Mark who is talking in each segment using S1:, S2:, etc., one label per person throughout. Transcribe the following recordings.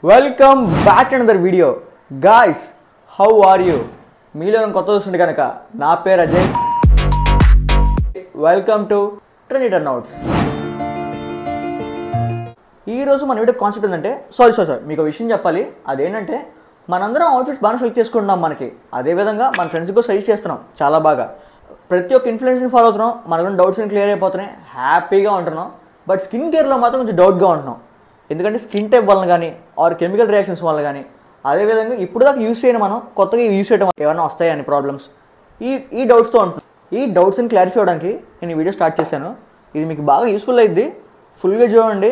S1: Welcome back to another video. Guys, how are you? మీలో కొత్త చూస్తుంటే కనుక నా పేరు Ajay. Welcome to trendy turnouts. ఈరోజు మన వీడియో కాన్సెప్ట్ ఏంటంటే సారీ మీకు విషయం చెప్పాలి. అదేంటంటే మనందరం అవుట్ఫిట్స్ బాగా సెలెక్ట్ చేసుకుంటున్నాం. మనకి అదేవిధంగా మన ఫ్రెండ్స్కి కూడా సజెస్ట్ చేస్తున్నాం చాలా బాగా. ప్రతి ఒక్క ఇన్ఫ్లుయెన్స్ని ఫాలో అవుతున్నాం. మనకు డౌట్స్ని క్లియర్ అయిపోతున్నాయి, హ్యాపీగా ఉంటున్నాం. బట్ స్కిన్ కేర్లో మాత్రం కొంచెం డౌట్గా ఉంటున్నాం. ఎందుకంటే స్కిన్ టైప్ వల్ల కానీ ఆర్ కెమికల్ రియాక్షన్స్ వల్ల కానీ అదేవిధంగా ఇప్పుడు దాకా యూస్ చేయని మనం కొత్తగా యూస్ చేయడం ఏమైనా వస్తాయని ప్రాబ్లమ్స్ ఈ డౌట్స్తో ఉంటున్నాం. ఈ డౌట్స్ని క్లారిఫై అవ్వడానికి నేను ఈ వీడియో స్టార్ట్ చేశాను. ఇది మీకు బాగా యూస్ఫుల్ అయ్యిద్ది. ఫుల్గా చూడండి.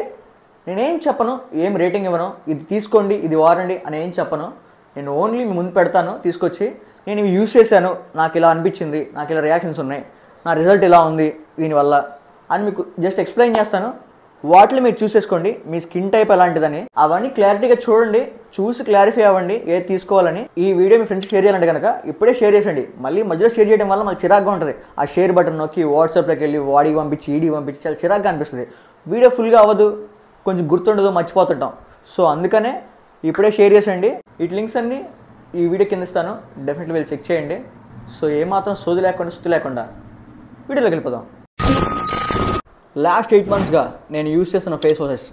S1: నేనేం చెప్పను, ఏం రేటింగ్ ఇవ్వను, ఇది తీసుకోండి ఇది వాడండి అని ఏం చెప్పను. నేను ఓన్లీ మీ ముందు పెడతాను తీసుకొచ్చి. నేను ఇవి యూస్ చేశాను, నాకు ఇలా అనిపించింది, నాకు ఇలా రియాక్షన్స్ ఉన్నాయి, నా రిజల్ట్ ఇలా ఉంది దీనివల్ల అని మీకు జస్ట్ ఎక్స్ప్లెయిన్ చేస్తాను. వాటిని మీరు చూసేసుకోండి మీ స్కిన్ టైప్ ఎలాంటిదని. అవన్నీ క్లారిటీగా చూడండి, చూసి క్లారిఫై అవ్వండి ఏది తీసుకోవాలని. ఈ వీడియో మీ ఫ్రెండ్స్ షేర్ చేయాలంటే కనుక ఇప్పుడే షేర్ చేసండి. మళ్ళీ మధ్యలో షేర్ చేయడం వల్ల మాకు చిరాగ్గా ఉంటుంది. ఆ షేర్ బటన్ నొక్కి వాట్సాప్లోకి వెళ్ళి వాడికి పంపించి ఈడికి పంపించి చాలా చిరాగ్గా అనిపిస్తుంది. వీడియో ఫుల్గా అవ్వదు, కొంచెం గుర్తుండదు, మర్చిపోతుంటాం. సో అందుకనే ఇప్పుడే షేర్ చేసేయండి. ఈ లింక్స్ అన్నీ ఈ వీడియో కింద ఇస్తాను, డెఫినెట్లీ వెళ్ళి చెక్ చేయండి. సో ఏమాత్రం సోది లేకుండా సుత్తి లేకుండా వీడియోలోకి వెళ్ళిపోదాం. లాస్ట్ 8 monthsగా నేను యూస్ చేస్తున్న ఫేస్ వాషెస్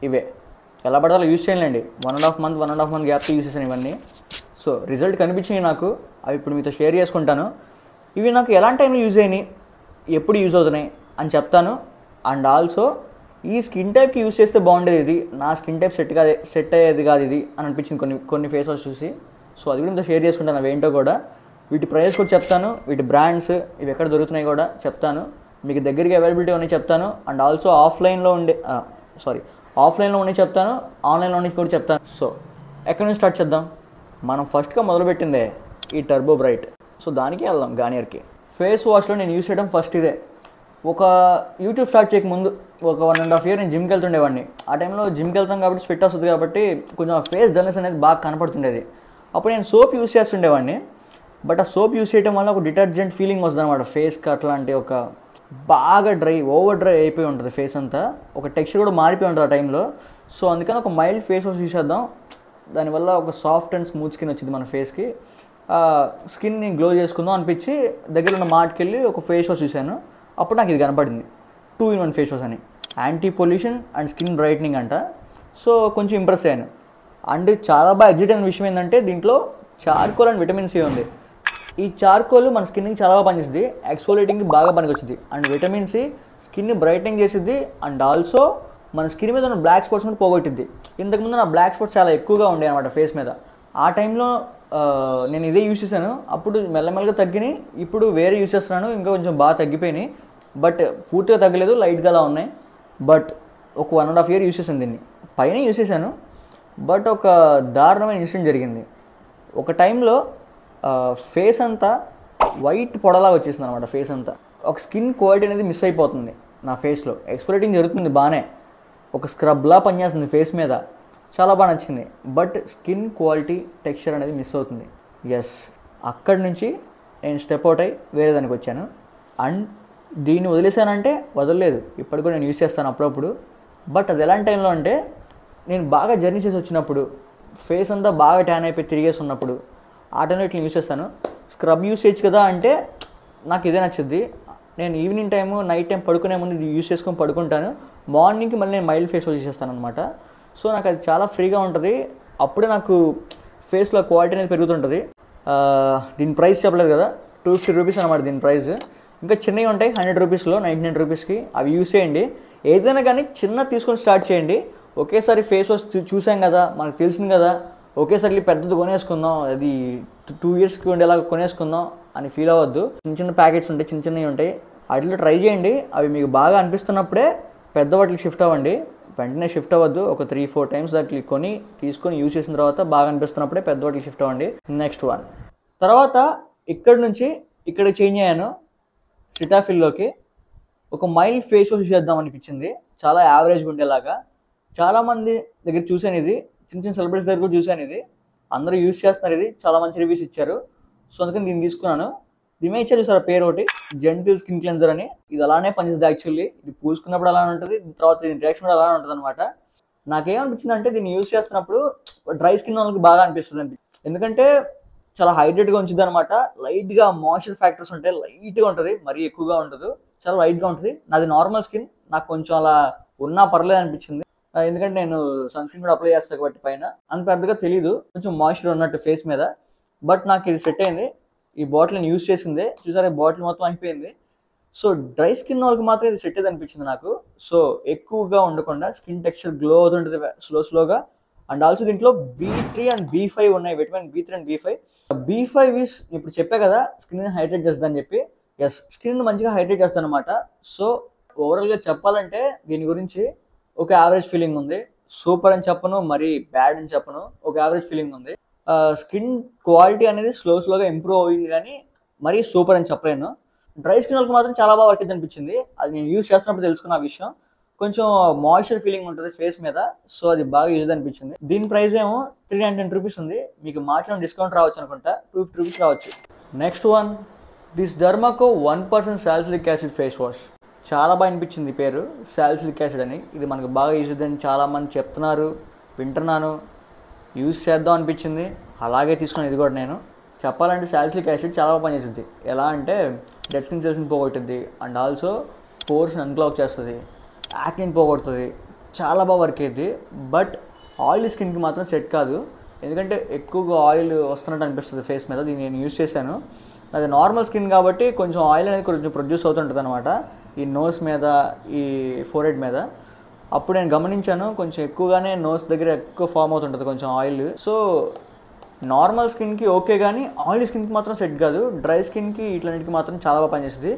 S1: ఇవే. ఎలా పడాలో యూస్ చేయలేండి. 1.5 month గ్యాప్తో యూస్ చేశాను ఇవన్నీ. సో రిజల్ట్ కనిపించినాయి నాకు. అవి ఇప్పుడు మీతో షేర్ చేసుకుంటాను. ఇవి నాకు ఎలాంటి టైంలో యూజ్ అయినాయి, ఎప్పుడు యూజ్ అవుతున్నాయి అని చెప్తాను. అండ్ ఆల్సో ఈ స్కిన్ టైప్కి యూజ్ చేస్తే బాగుండేది, ఇది నా స్కిన్ టైప్ సెట్ అయ్యేది కాదు ఇది అని అనిపించింది కొన్ని ఫేస్ వాష్ చూసి. సో అది కూడా మీతో షేర్ చేసుకుంటాను అవి ఏంటో కూడా. వీటి ప్రైస్ కూడా చెప్తాను, వీటి బ్రాండ్స్ ఇవి ఎక్కడ దొరుకుతున్నాయి కూడా చెప్తాను. మీకు దగ్గరికి అవైలబిలిటీ ఉన్నాయి చెప్తాను. అండ్ ఆల్సో ఆఫ్లైన్లో ఉండే చెప్తాను, ఆన్లైన్లో ఉండి కూడా చెప్తాను. సో ఎక్కడి నుంచి స్టార్ట్ చేద్దాం. మనం ఫస్ట్గా మొదలుపెట్టిందే ఈ టర్బో బ్రైట్. సో దానికి వెళ్దాం. గార్నియర్కి ఫేస్ వాష్లో నేను యూస్ చేయడం ఫస్ట్ ఇదే. ఒక యూట్యూబ్ స్టార్ట్ చేయకముందు ఒక 1.5 year నేను జిమ్కి వెళ్తుండేవాడిని. ఆ టైంలో జిమ్కి వెళ్తాం కాబట్టి స్వెట్ వస్తుంది కాబట్టి కొంచెం ఫేస్ డల్నెస్ అనేది బాగా కనపడుతుండేది. అప్పుడు నేను సోప్ యూస్ చేస్తుండేవాడిని. బట్ ఆ సోప్ యూస్ చేయడం వల్ల ఒక డిటర్జెంట్ ఫీలింగ్ వస్తుంది అనమాట ఫేస్కి. అట్లాంటి ఒక బాగా ఓవర్ డ్రై అయిపోయి ఉంటుంది ఫేస్ అంతా. ఒక టెక్స్చర్ కూడా మారిపోయి ఉంటుంది ఆ టైంలో. సో అందుకని ఒక మైల్డ్ ఫేస్ వాష్ యూస్ చేద్దాం. దానివల్ల ఒక సాఫ్ట్ అండ్ స్మూత్ స్కిన్ వచ్చింది మన ఫేస్కి. స్కిన్ని గ్లో చేసుకుందాం అనిపించి దగ్గర ఉన్న మార్ట్కి వెళ్ళి ఒక ఫేస్ వాష్ చూశాను. అప్పుడు నాకు ఇది కనపడింది, 2-in-1 ఫేస్ వాష్ అని. Anti pollution and skin brightening అంట. సో కొంచెం ఇంప్రెస్ అయ్యాను. అండ్ చాలా బాగా ఎగ్జైట్ అయిన విషయం ఏంటంటే దీంట్లో చార్కోల్ అండ్ విటమిన్ సి ఉంది. ఈ చార్కోల్ మన స్కిన్కి చాలా బాగా పనిచేస్తుంది, ఎక్స్ఫోలియేటింగ్కి బాగా పనికొచ్చింది. అండ్ విటమిన్ సి స్కిన్ని బ్రైట్నింగ్ చేసిద్ది. అండ్ ఆల్సో మన స్కిన్ మీద ఉన్న బ్లాక్ స్పాట్స్ కూడా పోగొట్టిద్ది. ఇంతకుముందు నా బ్లాక్ స్పాట్స్ చాలా ఎక్కువగా ఉండే అనమాట ఫేస్ మీద. ఆ టైంలో నేను ఇదే యూస్ చేశాను. అప్పుడు మెల్లమెల్లగా తగ్గినాయి. ఇప్పుడు వేరే యూస్ చేస్తున్నాను, ఇంకా కొంచెం బాగా తగ్గిపోయినాయి. బట్ పూర్తిగా తగ్గలేదు, లైట్గా అలా ఉన్నాయి. బట్ ఒక 1.5 year యూస్ చేశాను దీన్ని. పైన యూస్ చేశాను. బట్ ఒక దారుణమైన ఇన్సిడెంట్ జరిగింది. ఒక టైంలో ఫేస్ అంతా వైట్ పొడలాగా వచ్చేసింది అనమాట. ఫేస్ అంతా ఒక స్కిన్ క్వాలిటీ అనేది మిస్ అయిపోతుంది నా ఫేస్లో. ఎక్స్ఫోలియేటింగ్ జరుగుతుంది బాగానే, ఒక స్క్రబ్లా పనిచేస్తుంది ఫేస్ మీద, చాలా బాగా నచ్చింది. బట్ స్కిన్ క్వాలిటీ టెక్స్చర్ అనేది మిస్ అవుతుంది. ఎస్, అక్కడి నుంచి నేను స్టెప్ అవుట్ అయ్యి వేరే దానికి వచ్చాను. అండ్ దీన్ని వదిలేసానంటే వదలలేదు, ఇప్పటికి కూడా నేను యూస్ చేస్తాను అప్పుడప్పుడు. బట్ అది ఎలాంటి టైంలో అంటే నేను బాగా జర్నీ చేసి వచ్చినప్పుడు, ఫేస్ అంతా బాగా ట్యాన్ అయిపోయి తిరిగేసి ఉన్నప్పుడు ఆ టైంలో ఇట్లా యూస్ చేస్తాను. స్క్రబ్ యూస్ చేయొచ్చు కదా అంటే నాకు ఇదే నచ్చుద్ది. నేను ఈవినింగ్ టైము నైట్ టైం పడుకునే ముందు ఇది యూస్ చేసుకొని పడుకుంటాను. మార్నింగ్కి మళ్ళీ నేను మైల్డ్ ఫేస్ వాష్ యూస్ చేస్తాను అనమాట. సో నాకు అది చాలా ఫ్రీగా ఉంటుంది. అప్పుడే నాకు ఫేస్లో క్వాలిటీ అనేది పెరుగుతుంటుంది. దీని ప్రైస్ చెప్పలేదు కదా, 250 rupees అనమాట దీని ప్రైస్. ఇంకా చిన్నవి ఉంటాయి 100 rupeesలో, 99 rupeesకి. అవి యూస్ చేయండి. ఏదైనా కానీ చిన్న తీసుకొని స్టార్ట్ చేయండి. ఒకేసారి ఫేస్ వాష్ చూసాం కదా, మనకు తెలిసింది కదా, ఒకేసారి పెద్దది కొనేసుకుందాం, అది 2 yearsకి ఉండేలా కొనేసుకుందాం అని ఫీల్ అవ్వద్దు. చిన్న ప్యాకెట్స్ ఉంటాయి, చిన్నవి ఉంటాయి, వాటిలో ట్రై చేయండి. అవి మీకు బాగా అనిపిస్తున్నప్పుడే పెద్ద వాటికి షిఫ్ట్ అవ్వండి. వెంటనే షిఫ్ట్ అవ్వద్దు. ఒక 3-4 times దాన్ని తీసుకొని యూజ్ చేసిన తర్వాత బాగా అనిపిస్తున్నప్పుడే పెద్ద వాటికి షిఫ్ట్ అవ్వండి. నెక్స్ట్ వన్ తర్వాత ఇక్కడ నుంచి ఇక్కడ చేంజ్ అయ్యాను సిటాఫిల్లోకి. ఒక మైల్డ్ ఫేస్ వాష్ చేద్దాం అనిపించింది, చాలా యావరేజ్గా ఉండేలాగా. చాలామంది దగ్గర చూశాను ఇది, చిన్న సెలబ్రిటీస్ దగ్గర కూడా చూశాను ఇది. అందరూ యూస్ చేస్తున్నారు, ఇది చాలా మంచి రివ్యూస్ ఇచ్చారు. సో అందుకని దీన్ని తీసుకున్నాను. దీమే ఇచ్చారు సార్ పేరు ఒకటి, జెంటిల్ స్కిన్ క్లెన్జర్ అని. ఇది అలానే పనిచేస్తుంది యాక్చువల్లీ. ఇది పూసుకున్నప్పుడు అలానే ఉంటుంది, తర్వాత దీని రియాక్షన్ కూడా అలానే ఉంటుంది అనమాట. నాకేమనిపించింది అంటే దీన్ని యూజ్ చేస్తున్నప్పుడు డ్రై స్కిన్ వాళ్ళకి బాగా అనిపిస్తుంది. ఎందుకంటే చాలా హైడ్రేట్గా ఉంచుద్ది అనమాట. లైట్గా మాయిశ్చర్ ఫ్యాక్టర్స్ ఉంటాయి, లైట్గా ఉంటుంది, మరీ ఎక్కువగా ఉండదు, చాలా లైట్గా ఉంటుంది. నాది నార్మల్ స్కిన్, నాకు కొంచెం అలా ఉన్నా పర్లేదు అనిపించింది. ఎందుకంటే నేను సన్ స్క్రీన్ కూడా అప్లై చేస్తాను కాబట్టి పైన అంత పెద్దగా తెలియదు, కొంచెం మాయిశ్చర్ ఉన్నట్టు ఫేస్ మీద. బట్ నాకు ఇది సెట్ అయింది. ఈ బాటిల్ నేను యూజ్ చేసిందే, చూసారా ఈ బాటిల్ మొత్తం అయిపోయింది. సో డ్రై స్కిన్ వాళ్ళకి మాత్రం ఇది సెట్ అయింది అనిపించింది నాకు. సో ఎక్కువగా ఉండకుండా స్కిన్ టెక్స్చర్ గ్లో అవుతుంటుంది స్లోగా. అండ్ ఆల్సో దీంట్లో B3 అండ్ B5 ఉన్నాయి, vitamin B3 and B5. B5 is ఇప్పుడు చెప్పే కదా స్కిన్ హైడ్రేట్ చేస్తుంది అని చెప్పి. ఎస్, స్కిన్ మంచిగా హైడ్రేట్ చేస్తుంది అనమాట. సో ఓవరాల్గా చెప్పాలంటే దీని గురించి ఒక యావరేజ్ ఫీలింగ్ ఉంది. సూపర్ అని చెప్పను, మరీ బ్యాడ్ అని చెప్పను, ఒక యావరేజ్ ఫీలింగ్ ఉంది. స్కిన్ క్వాలిటీ అనేది స్లోగా ఇంప్రూవ్ అయ్యింది, కానీ మరీ సూపర్ అని చెప్పలేను. డ్రై స్కిన్ వాళ్ళకి మాత్రం చాలా బాగా వర్క్ అనిపించింది. అది నేను యూజ్ చేస్తున్నప్పుడు తెలుసుకున్న విషయం. కొంచెం మాయిశ్చర్ ఫీలింగ్ ఉంటుంది ఫేస్ మీద, సో అది బాగా యూజ్ అనిపించింది. దీని ప్రైస్ ఏమో 310 రూపీస్ ఉంది. మీకు మార్చిన డిస్కౌంట్ రావచ్చు అనుకుంటా, 250 రూపీస్ రావచ్చు. Next one, this Derma Co 1% salicylic acid face wash. చాలా బాగా అనిపించింది పేరు, సాలిసిలిక్ యాసిడ్ అని. ఇది మనకు బాగా యూజ్ అవుతుందని చాలామంది చెప్తున్నారు, వింటున్నాను, యూజ్ చేద్దాం అనిపించింది, అలాగే తీసుకుని ఇది కూడా నేను. చెప్పాలంటే సాలిసిలిక్ యాసిడ్ చాలా బాగా పనిచేస్తుంది. ఎలా అంటే డెడ్ స్కిన్ సెల్స్ని పోగొట్టుద్ది, అండ్ ఆల్సో పోర్స్ని అన్క్లాగ్ చేస్తుంది, యాక్నిని పోగొడుతుంది, చాలా బాగా వర్క్ అయ్యింది. బట్ ఆయిల్ స్కిన్కి మాత్రం సెట్ కాదు, ఎందుకంటే ఎక్కువగా ఆయిల్ వస్తున్నట్టు అనిపిస్తుంది ఫేస్ మీద. దీన్ని నేను యూజ్ చేశాను. అది నార్మల్ స్కిన్ కాబట్టి కొంచెం ఆయిల్ అనేది కొంచెం ప్రొడ్యూస్ అవుతుంటుంది అనమాట, ఈ నోస్ మీద, ఈ ఫోర్హెడ్ మీద. అప్పుడు నేను గమనించాను, కొంచెం ఎక్కువగానే నోస్ దగ్గర ఎక్కువ ఫామ్ అవుతుంటుంది కొంచెం ఆయిల్. సో నార్మల్ స్కిన్కి ఓకే, కానీ ఆయిల్ స్కిన్కి మాత్రం సెట్ కాదు. డ్రై స్కిన్కి ఇట్లన్నిటికి మాత్రం చాలా బాగా పనిచేస్తుంది.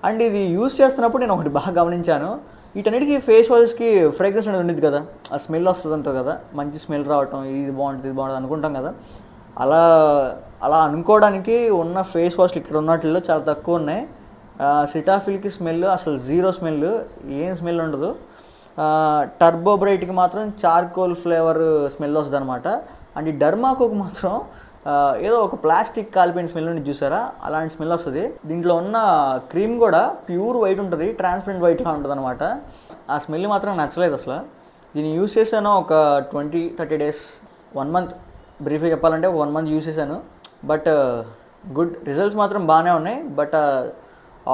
S1: అండ్ ఇది యూజ్ చేస్తున్నప్పుడు నేను ఒకటి బాగా గమనించాను, వీటన్నిటికీ ఫేస్ వాష్కి ఫ్రేగ్రెన్స్ అనేది ఉండేది కదా, ఆ స్మెల్ వస్తుంది ఉంటుంది కదా, మంచి స్మెల్ రావటం, ఇది బాగుంటుంది ఇది బాగుంటుంది అనుకుంటాం కదా. అలా అనుకోవడానికి ఉన్న ఫేస్ వాష్లు ఇక్కడ ఉన్నట్లో చాలా తక్కువ ఉన్నాయి. సిటాఫిల్కి స్మెల్ అసలు జీరో స్మెల్, ఏం స్మెల్ ఉండదు. టర్బో బ్రైట్కి మాత్రం చార్కోల్ ఫ్లేవర్ స్మెల్ వస్తుంది అనమాట. అండ్ ఈ డర్మాకోకి మాత్రం ఏదో ఒక ప్లాస్టిక్ కాలిపోయిన స్మెల్ నుండి చూసారా, అలాంటి స్మెల్ వస్తుంది. దీంట్లో ఉన్న క్రీమ్ కూడా ప్యూర్ వైట్ ఉంటుంది, ట్రాన్స్పరెంట్ వైట్గా ఉంటుంది అనమాట. ఆ స్మెల్ మాత్రం నచ్చలేదు అసలు. దీన్ని యూజ్ చేశాను ఒక 20-30 డేస్, 1 మంత్, బ్రీఫ్గా చెప్పాలంటే 1 మంత్ యూజ్ చేశాను. బట్ గుడ్ రిజల్ట్స్ మాత్రం బాగానే ఉన్నాయి. బట్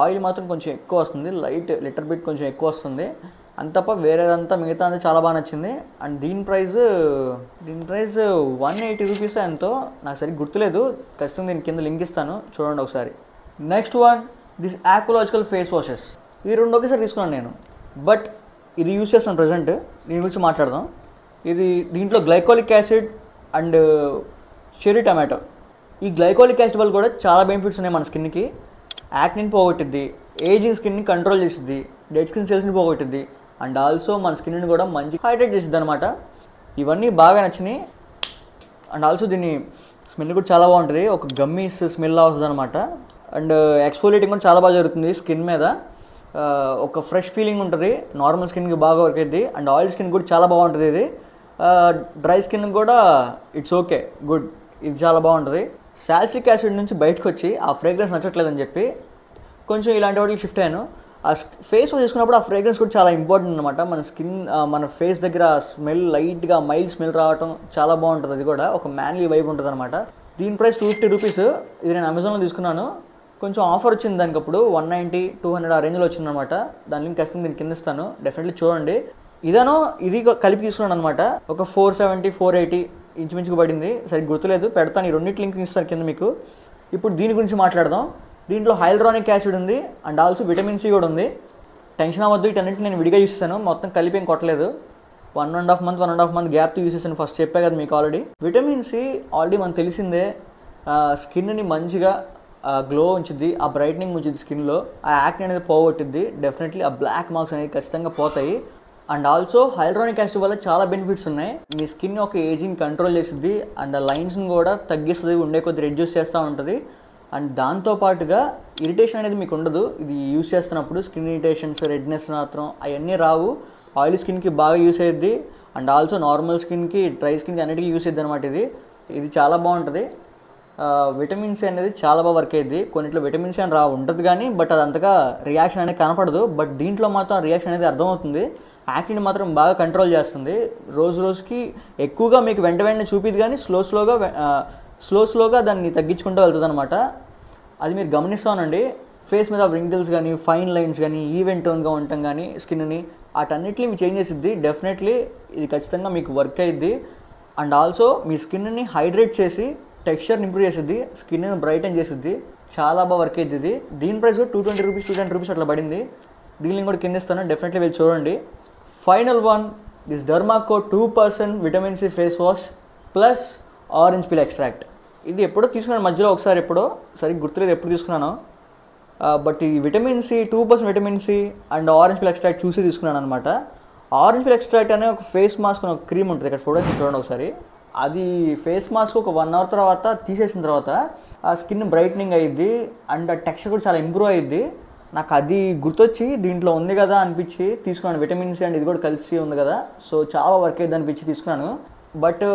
S1: ఆయిల్ మాత్రం కొంచెం ఎక్కువ వస్తుంది, లిటర్ బిట్ కొంచెం ఎక్కువ వస్తుంది, అంత తప్ప వేరేదంతా మిగతా అంతా చాలా బాగా నచ్చింది. అండ్ దీని ప్రైస్ 180 రూపీస్ ఎంతో, నాకు సరిగ్గా గుర్తులేదు, ఖచ్చితంగా దీని కింద లింక్ ఇస్తాను, చూడండి ఒకసారి. Next one, this Aqualogica face washes. ఈ రెండు ఒకేసారి తీసుకున్నాను నేను, బట్ ఇది యూజ్ చేస్తాను ప్రజెంట్, దీని గురించి మాట్లాడదాం. దీంట్లో glycolic acid and cherry tomato. ఈ గ్లైకోలిక్ యాసిడ్ వల్ల కూడా చాలా బెనిఫిట్స్ ఉన్నాయి మన స్కిన్కి. యాక్నిని పోగొట్టిద్ది, ఏజింగ్ స్కిన్ని కంట్రోల్ చేసిద్ది, డెడ్ స్కిన్ సెల్స్ని పోగొట్టిద్ది, అండ్ ఆల్సో మన స్కిన్ని కూడా మంచి హైడ్రేట్ చేసిద్ది అనమాట. ఇవన్నీ బాగా నచ్చినాయి. అండ్ ఆల్సో దీని స్మెల్ కూడా చాలా బాగుంటుంది, ఒక గమ్మీస్ స్మెల్ వస్తుంది అనమాట. అండ్ ఎక్స్ఫోలియేటింగ్ కూడా చాలా బాగా జరుగుతుంది స్కిన్ మీద, ఒక ఫ్రెష్ ఫీలింగ్ ఉంటుంది, నార్మల్ స్కిన్కి బాగా వర్క్ అవుతుంది. అండ్ ఆయిల్ స్కిన్ కూడా చాలా బాగుంటుంది ఇది. డ్రై స్కిన్ కూడా ఇట్స్ ఓకే, గుడ్, ఇది చాలా బాగుంటుంది. సాలిసిలిక్ యాసిడ్ నుంచి బయటకు వచ్చి ఆ ఫ్రేగ్రెన్స్ నచ్చట్లేదని చెప్పి కొంచెం ఇలాంటి వాటికి షిఫ్ట్ అయ్యాను. ఆ ఫేస్ వాష్ చేసుకున్నప్పుడు ఆ ఫ్రేగ్రెన్స్ కూడా చాలా ఇంపార్టెంట్ అనమాట. మన స్కిన్, మన ఫేస్ దగ్గర స్మెల్ లైట్గా మైల్డ్ స్మెల్ రావటం చాలా బాగుంటుంది. అది కూడా ఒక మ్యాన్లీ వైబ్ ఉంటుంది అనమాట. దీని ప్రైస్ 250 రూపీస్. ఇది నేను అమెజాన్లో తీసుకున్నాను, కొంచెం ఆఫర్ వచ్చింది దానికి, అప్పుడు 190-200 ఆ రేంజ్లో వచ్చిందనమాట. దాని లింక్ ఖచ్చితంగా దీని కింద ఇస్తాను, డెఫినెట్లీ చూడండి. ఇది కలిపి తీసుకున్నాను అనమాట, ఒక 470-480 ఇంచుమించుకు పడింది, సరిగ్గా గుర్తులేదు, పెడతాను. ఈ రెండింటి లింక్ ఇస్తాను కింద మీకు. ఇప్పుడు దీని గురించి మాట్లాడదాం. దీంట్లో హైల్యూరానిక్ యాసిడ్ ఉంది, అండ్ ఆల్సో విటమిన్ సి కూడా ఉంది. టెన్షన్ అవ్వద్దు, వీటన్నింటిని నేను విడిగా యూస్ చేశాను, మొత్తం కలిపి ఏం కొట్టలేదు. 1.5 మంత్ గ్యాప్తో యూస్ చేశాను, ఫస్ట్ చెప్పా కదా మీకు ఆల్రెడీ. విటమిన్ సి ఆల్రెడీ మనకు తెలిసిందే, స్కిన్ని మంచిగా గ్లో ఉంచుద్ది, ఆ బ్రైట్నింగ్ ఉంచుద్ది స్కిన్లో, ఆ యాక్ని అనేది పోగొట్టిద్ది, డెఫినెట్లీ ఆ బ్లాక్ మార్క్స్ అనేది ఖచ్చితంగా పోతాయి. అండ్ ఆల్సో హైల్యూరానిక్ యాసిడ్ వల్ల చాలా బెనిఫిట్స్ ఉన్నాయి. మీ స్కిన్ ఒక ఏజింగ్ కంట్రోల్ చేసిద్ది, అండ్ ఆ లైన్స్ని కూడా తగ్గిస్తుంది, ఉండే కొద్ది రెడ్యూస్ చేస్తూ ఉంటుంది. అండ్ దాంతోపాటుగా ఇరిటేషన్ అనేది మీకు ఉండదు ఇది యూస్ చేస్తున్నప్పుడు. స్కిన్ ఇరిటేషన్స్, రెడ్నెస్ మాత్రం అవన్నీ రావు. ఆయిల్ స్కిన్కి బాగా యూస్ అయ్యిద్ది, అండ్ ఆల్సో నార్మల్ స్కిన్కి, డ్రై స్కిన్కి అన్నిటికీ యూస్ అయ్యిద్ది అనమాట. ఇది చాలా బాగుంటుంది. విటమిన్ సి అనేది చాలా బాగా వర్క్ అయ్యిద్ది. కొన్నిట్లో విటమిన్ సి అని ఉంటుంది కానీ, బట్ అది అంతగా రియాక్షన్ అనేది కనపడదు. బట్ దీంట్లో మాత్రం రియాక్షన్ అనేది అర్థమవుతుంది. యాక్ని మాత్రం బాగా కంట్రోల్ చేస్తుంది. రోజు రోజుకి ఎక్కువగా మీకు వెంట వెంటనే చూపిది, కానీ స్లోగా దాన్ని తగ్గించుకుంటూ వెళ్తుంది అనమాట. అది మీరు గమనిస్తానండి. ఫేస్ మీద వ్రింకిల్స్ కానీ, ఫైన్ లైన్స్ కానీ, ఈవెన్ టోన్గా ఉండటం కానీ, స్కిన్ని వాటన్నిటిని మీ చేంజ్ చేసిద్ది. డెఫినెట్లీ ఇది ఖచ్చితంగా మీకు వర్క్ అయ్యిద్ది. అండ్ ఆల్సో మీ స్కిన్ని హైడ్రేట్ చేసి టెక్స్చర్ని ఇంప్రూవ్ చేసిద్ది, స్కిన్ని బ్రైటన్ చేసిద్ది. చాలా బాగా వర్క్ అయ్యిద్ది ఇది. దీని ప్రైస్ కూడా 220 రూపీస్ అట్లా పడింది. డీలింగ్ కూడా కింద ఇస్తాను, డెఫినెట్లీ వెళ్ళి చూడండి. Final one, this Derma Co 2% vitamin C face wash plus orange peel extract. ఇది ఎప్పుడో తీసుకున్నాను మధ్యలో ఒకసారి, ఎప్పుడో సరిగ్గా గుర్తులేదు ఎప్పుడు తీసుకున్నాను. బట్ ఈ vitamin C 2% vitamin C and orange peel extract చూసి తీసుకున్నాను అనమాట. ఆరెంజ్ పీల్ ఎక్స్ట్రాక్ట్ అనే ఒక ఫేస్ మాస్క్ ఒక క్రీమ్ ఉంటుంది, ఇక్కడ ఫోటోస్ చూడండి ఒకసారి. అది ఫేస్ మాస్క్ ఒక 1 అవర్ తర్వాత తీసేసిన తర్వాత ఆ స్కిన్ బ్రైట్నింగ్ అయ్యిద్ది అండ్ ఆ టెక్స్చర్ కూడా చాలా ఇంప్రూవ్ అయ్యిద్ది. నాకు అది గుర్తొచ్చి దీంట్లో ఉంది కదా అనిపించి తీసుకున్నాను. విటమిన్ సి అండ్ ఇది కూడా కలిసి ఉంది కదా, సో చాలా వర్క్ అయ్యిద్ది అనిపించి తీసుకున్నాను. బట్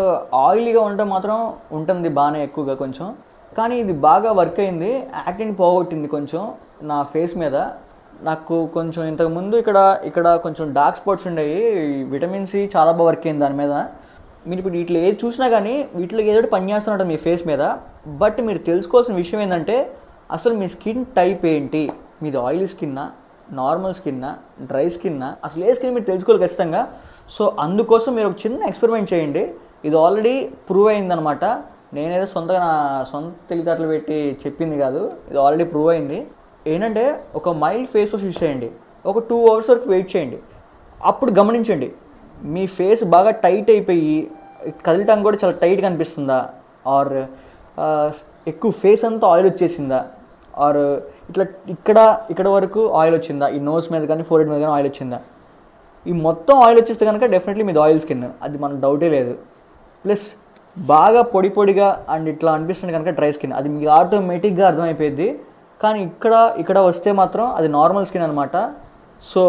S1: ఆయిలీగా ఉండటం మాత్రం ఉంటుంది బాగానే ఎక్కువగా కొంచెం, కానీ ఇది బాగా వర్క్ అయింది. యాక్టిని పోగొట్టింది కొంచెం నా ఫేస్ మీద. నాకు కొంచెం ఇంతకుముందు ఇక్కడ కొంచెం డార్క్ స్పాట్స్ ఉండేవి. విటమిన్ సి చాలా బాగా వర్క్ అయింది దాని మీద. మీరు ఇప్పుడు వీటిలో ఏది చూసినా కానీ వీటిలో ఏదో పని చేస్తున్నట్టు మీ ఫేస్ మీద. బట్ మీరు తెలుసుకోవాల్సిన విషయం ఏంటంటే అసలు మీ స్కిన్ టైప్ ఏంటి, మీది ఆయిలీ స్కిన్నా, నార్మల్ స్కిన్నా, డ్రై స్కిన్నా, అసలు ఏ స్కిన్ మీరు తెలుసుకోవాలి ఖచ్చితంగా. సో అందుకోసం మీరు ఒక చిన్న ఎక్స్పెరిమెంట్ చేయండి. ఇది ఆల్రెడీ ప్రూవ్ అయిందనమాట. నేనేదో సొంతగా నా సొంత తెలివితేటలు పెట్టి చెప్పింది కాదు, ఇది ఆల్రెడీ ప్రూవ్ అయింది. ఏంటంటే ఒక మైల్డ్ ఫేస్ వాష్ యూస్ చేయండి, ఒక 2 అవర్స్ వరకు వెయిట్ చేయండి. అప్పుడు గమనించండి మీ ఫేస్ బాగా టైట్ అయిపోయి కదలటానికి కూడా చాలా టైట్గా అనిపిస్తుందా, ఆర్ ఎక్కువ ఫేస్ అంతా ఆయిల్ వచ్చేసిందా, ఆర్ ఇట్లా ఇక్కడ వరకు ఆయిల్ వచ్చిందా, ఈ నోస్ మీద కానీ ఫోర్హెడ్ మీద కానీ ఆయిల్ వచ్చిందా. ఈ మొత్తం ఆయిల్ వచ్చేస్తే కనుక డెఫినెట్లీ మీది ఆయిల్ స్కిన్, అది మనకు డౌటే లేదు. ప్లస్ బాగా పొడిగా అండ్ ఇట్లా అనిపిస్తుంది కనుక డ్రై స్కిన్, అది మీకు ఆటోమేటిక్గా అర్థమైపోయింది. కానీ ఇక్కడ వస్తే మాత్రం అది నార్మల్ స్కిన్ అనమాట. సో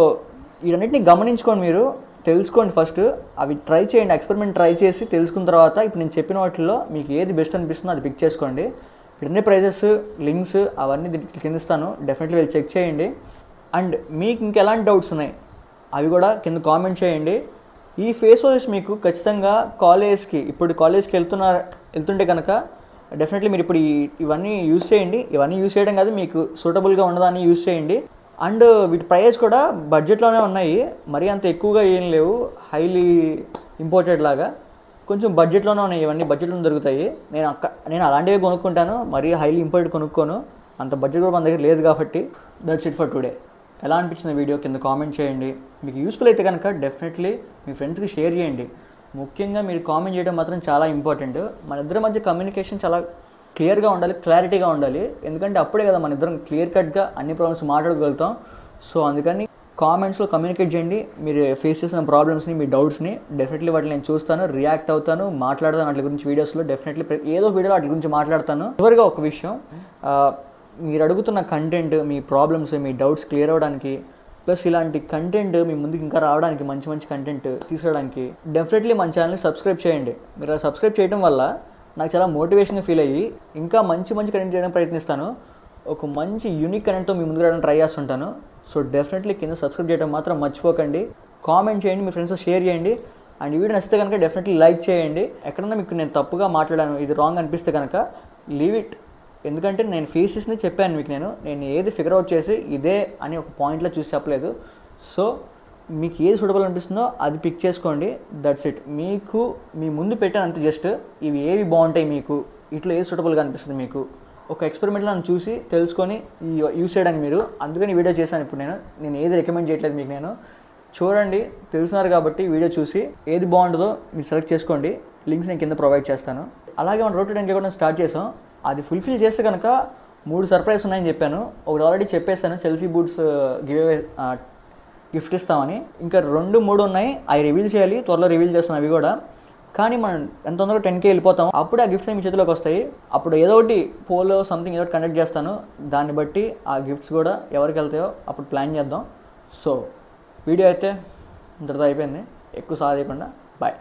S1: వీటన్నిటిని గమనించుకొని మీరు తెలుసుకోండి. ఫస్ట్ అవి ట్రై చేయండి, ఎక్స్పెరిమెంట్ ట్రై చేసి తెలుసుకున్న తర్వాత ఇప్పుడు నేను చెప్పిన వాటిల్లో మీకు ఏది బెస్ట్ అనిపిస్తుందో అది పిక్ చేసుకోండి. ఇవన్నీ ప్రైజెస్, లింక్స్ అవన్నీ కింద ఇస్తాను, డెఫినెట్లీ వెళ్ళి చెక్ చేయండి. అండ్ మీకు ఇంకెలాంటి డౌట్స్ ఉన్నాయి అవి కూడా కింద కామెంట్ చేయండి. ఈ ఫేస్ వాష్ మీకు ఖచ్చితంగా కాలేజ్కి వెళ్తుంటే కనుక డెఫినెట్లీ మీరు ఇప్పుడు ఇవన్నీ యూజ్ చేయండి. ఇవన్నీ యూజ్ చేయడం కాదు, మీకు సూటబుల్గా ఉండదాన్ని యూజ్ చేయండి. అండ్ వీటి ప్రైస్ కూడా బడ్జెట్లోనే ఉన్నాయి, మరీ అంత ఎక్కువగా ఏం లేవు, హైలీ ఇంపోర్టెడ్ లాగా కొంచెం బడ్జెట్లోనే ఉన్నాయి. ఇవన్నీ బడ్జెట్లో దొరుకుతాయి. నేను అలాంటివి కొనుక్కుంటాను, మరీ హైలీ ఇంపోర్టెడ్ కొనుక్కోను, అంత బడ్జెట్ కూడా మన దగ్గర లేదు కాబట్టి. That's it for today. ఎలా అనిపించిన వీడియో కింద కామెంట్ చేయండి. మీకు యూస్ఫుల్ అయితే కనుక డెఫినెట్లీ మీ ఫ్రెండ్స్కి షేర్ చేయండి. ముఖ్యంగా మీరు కామెంట్ చేయడం మాత్రం చాలా ఇంపార్టెంట్. మన ఇద్దరి మధ్య కమ్యూనికేషన్ చాలా క్లియర్గా ఉండాలి, క్లారిటీగా ఉండాలి. ఎందుకంటే అప్పుడే కదా మన ఇద్దరం క్లియర్ కట్గా అన్ని ప్రాబ్లమ్స్ మాట్లాడగలుగుతాం. సో అందుకని కామెంట్స్లో కమ్యూనికేట్ చేయండి. మీరు ఫేస్ చేసిన ప్రాబ్లమ్స్ని, మీ డౌట్స్ని. డెఫినెట్లీ వాటిని నేను చూస్తాను, రియాక్ట్ అవుతాను, మాట్లాడతాను వాటి గురించి వీడియోస్లో. డెఫినెట్లీ ఏదో వీడియోలో వాటి గురించి మాట్లాడతాను. చివరిగా ఒక విషయం, మీరు అడుగుతున్న కంటెంట్, మీ ప్రాబ్లమ్స్, మీ డౌట్స్ క్లియర్ అవ్వడానికి, ప్లస్ ఇలాంటి కంటెంట్ మీ ముందుకు ఇంకా రావడానికి, మంచి కంటెంట్ తీసుకురావడానికి డెఫినెట్లీ మన ఛానల్ని సబ్స్క్రైబ్ చేయండి. మీరు అలా సబ్స్క్రైబ్ చేయడం వల్ల నాకు చాలా మోటివేషన్గా ఫీల్ అయ్యి ఇంకా మంచి కంటెంట్ చేయడానికి ప్రయత్నిస్తాను. ఒక మంచి యూనిక్ కంటెంట్తో మీ ముందుకు రావడానికి ట్రై చేస్తుంటాను. సో డెఫినెట్లీ కింద సబ్స్క్రైబ్ చేయడం మాత్రం మర్చిపోకండి. కామెంట్ చేయండి, మీ ఫ్రెండ్స్తో షేర్ చేయండి. అండ్ ఈ వీడియో నచ్చితే కనుక డెఫినెట్లీ లైక్ చేయండి. ఎక్కడన్నా మీకు నేను తప్పుగా మాట్లాడాను, ఇది రాంగ్ అనిపిస్తే కనుక లీవ్ ఇట్. ఎందుకంటే నేను ఫేస్ చేసింది చెప్పాను మీకు. నేను ఏది ఫిగర్ అవుట్ చేసి ఇదే అని ఒక పాయింట్లో చూసి చెప్పలేదు. సో మీకు ఏది సూటబుల్ అనిపిస్తుందో అది పిక్ చేసుకోండి. That's it. మీకు మీ ముందు పెట్టాను అంతే. జస్ట్ ఇవి ఏవి బాగుంటాయి, మీకు ఇట్లా ఏది సూటబుల్గా అనిపిస్తుంది, మీకు ఒక ఎక్స్పెరిమెంట్లో నన్ను చూసి తెలుసుకొని యూస్ చేయడానికి మీరు. అందుకని వీడియో చేశాను. ఇప్పుడు నేను ఏది రికమెండ్ చేయట్లేదు మీకు. నేను చూడండి, తెలుసున్నారు కాబట్టి వీడియో చూసి ఏది బాగుంటుందో మీరు సెలెక్ట్ చేసుకోండి. లింక్స్ నేను కింద ప్రొవైడ్ చేస్తాను. అలాగే మనం రోడ్ టు 10K కూడా స్టార్ట్ చేసాం. అది ఫుల్ఫిల్ చేస్తే కనుక 3 సర్ప్రైజ్ ఉన్నాయని చెప్పాను. ఒకటి ఆల్రెడీ చెప్పేస్తాను, చెల్సీ బూట్స్ గిఫ్ట్ ఇస్తామని. ఇంకా 2, 3 ఉన్నాయి, అవి రివీల్ చేయాలి, త్వరలో రివీల్ చేస్తాను అవి కూడా. కానీ మనం ఎంత తొందరగా 10K వెళ్ళిపోతాం, అప్పుడే ఆ గిఫ్ట్స్ మీ చేతిలోకి వస్తాయి. అప్పుడు ఏదో ఒకటి పోలో సంథింగ్ ఏదో కండక్ట్ చేస్తాను, దాన్ని బట్టి ఆ గిఫ్ట్స్ కూడా ఎవరికి వెళ్తాయో అప్పుడు ప్లాన్ చేద్దాం. సో వీడియో అయితే ఇంతటితో అయిపోయింది, ఎక్కువ సాగకుండా. బాయ్.